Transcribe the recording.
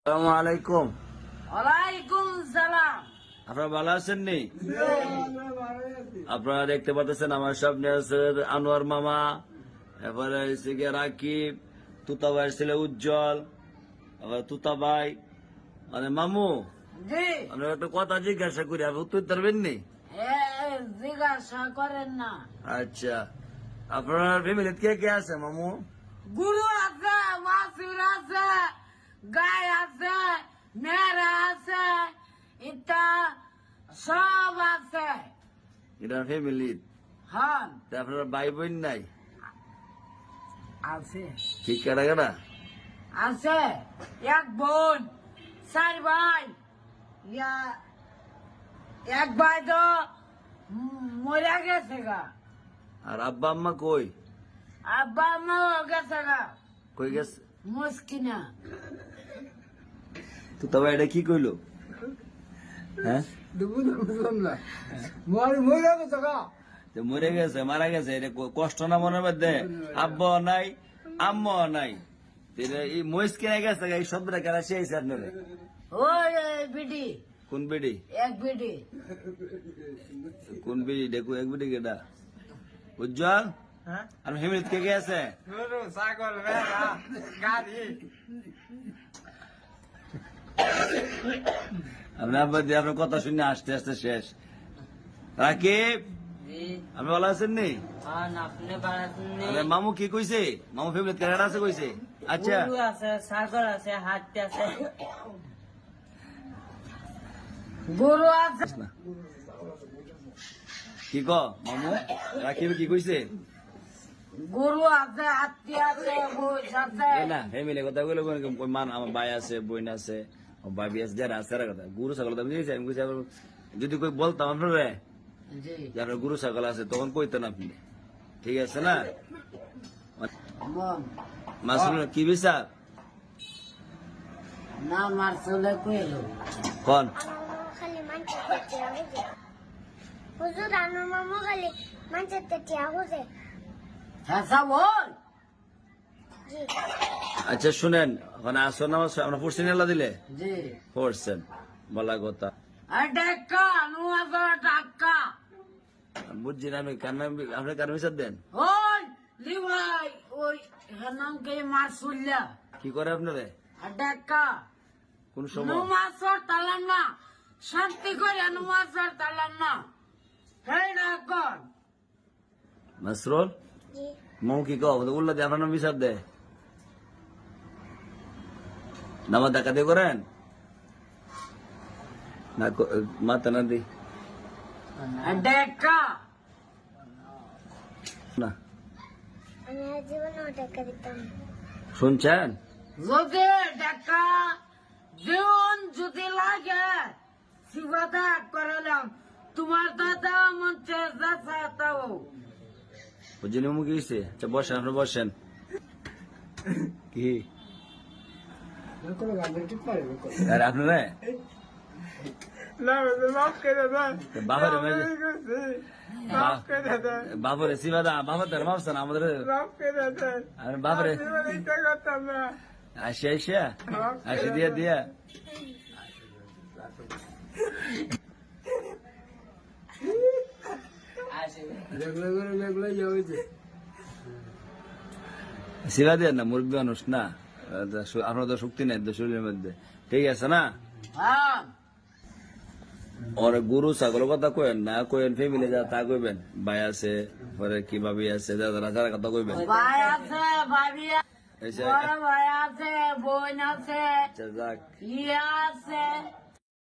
আসসালামু আলাইকুম। ওয়ালাইকুম সালাম। আপনারা ভালো আছেন নি? আপনারা দেখতে পাচ্ছেন আমার সামনে আছে আনোয়ার মামা, এবারে হচ্ছে গিয়ে রাকিব, তুতা ভাইয়ের ছেলে উজ্জ্বল, আবার তুতা ভাই মানে মামু। জি আমরা একটা কথা জিজ্ঞাসা করি, আপনি উত্তর পারবেন নি? জিজ্ঞাসা করেন না। আচ্ছা, আপনার ফ্যামিলিতে কে কে আছে মামু? গুরু আছে, মাসুর আছে, গাই আছে, মেয়েরা আছে, এটা সব আছে। এটা ফ্যামিলি। হ্যাঁ আপনার ভাই বোন নাই? আছে ঠিক কাটা কাটা? আছে এক বোন, 4 ভাই। এক ভাই তো মরে গেছে গা। আর আব্বা আম্মা কই? আব্বা মাও গেছে গা, কই গেছে? মুসকিনা। তুতা ভাই এটা কি কইলো? হ্যাঁ, যে মরে গেছে, মারা গেছে, এটা কষ্ট না মনের মধ্যে? আব্বা নাই, আম্মা নাই, এই মহিষ কিনে গেছে, এই শব্দটা কেনা শিয়েছে আপনারে? ওই বিডি, কোন বিড়ি? এক বিডি। কোন বিড়ি? দেখো এক বিড়ি কেটা? উজ্জ্বল আর ফ্যামিলিতে কে কে আছে? ছাগল, ভেড়া, গাড়ি। আপনার কথা শুনে আস্তে আস্তে শেষ। রাকিব, আপনি ভালো আছেন নি? আরে মামু কি কইছে? মামু ফ্যামিলিতে কেটা আছে কইছে? আচ্ছা, গরু আছে, ছাগল আছে, হাতি আছে, গরু আছে। না। কি ক মামু? রাকিব কি কইছে? গরু আছে, হাতি আছে, মহিষ আছে। এই না ফ্যামিলি কথা বলে মান, আমার ভাই আছে, বোন আছে, আমার ভাবি আছে, যারা আছে তারা কথা গরু ছাগল আমি বুঝেছি। আমি কইছি যদি কই বলতাম আপনারা জি যে আপনার গরু ছাগল আছে তখন কইতেন আপনি, ঠিক আছে না? বল। মাসুল কি বিচার না মার চলে কইলো কোন? খালি মানতে টিয়া বুঝে হুজুর আমার মামা খালি মানতে টিয়া বুঝে হ্যাঁ বল। জি আচ্ছা শুনেন, ওখানে আসর নামাজ আমরা পড়ছেন আল্লাহ দিলে? জি পড়ছেন, বলা কথা টাকা টাকা। বুঝছি না আমি, আপনি কার বিচার দেন? ওই লিভাই ওই নামকে মার শুনলা কি করে আপনারে? টাকা কোন সময়? নুমাসর তালাম না, শান্তি করে নুমাসর তালাম না। হেই না কর মাসরুল জি মৌ কি কও উল্লা দিয়ে আপনার বিচার দেয়? নামাজ ডাকাতি করেন না? মাথা না দি টাকা না, আমি আর জীবনে টাকা দিতাম না। শুনছেন? যদি টাকা জীবন যদি লাগে শিবাদা করলাম, তোমার দাদা মন চাও। বুঝিনি মুখে গেছে। আচ্ছা বসেন, আপনি বসেন। কি আর আপনারা না, মাফ করে দেন। বাবারে মাফ করে দেন। বাবারে শিবাদা বাবা তার মাপছেন আমাদের মাফ করে দেন। আর বাবারে জীবনে ইচ্ছা করতাম না। আসে দিয়া দিয়া শিবা দিয়ে না, মুরব্বী মানুষ না, আপনার তো শক্তি নেই তো শরীরের মধ্যে, ঠিক আছে না? হ্যাঁ ওর গরু ছাগলের কথা কইেন না, কইেন ফ্যামিলি যা তা কইবেন, ভাই আছে, পরে কি ভাবি আছে, যারা কথা কইবেন। ভাই আছে, ভাবি আছে, এই যে, বড় ভাই আছে, বোন আছে, আচ্ছা যাক, ইয়া আছে।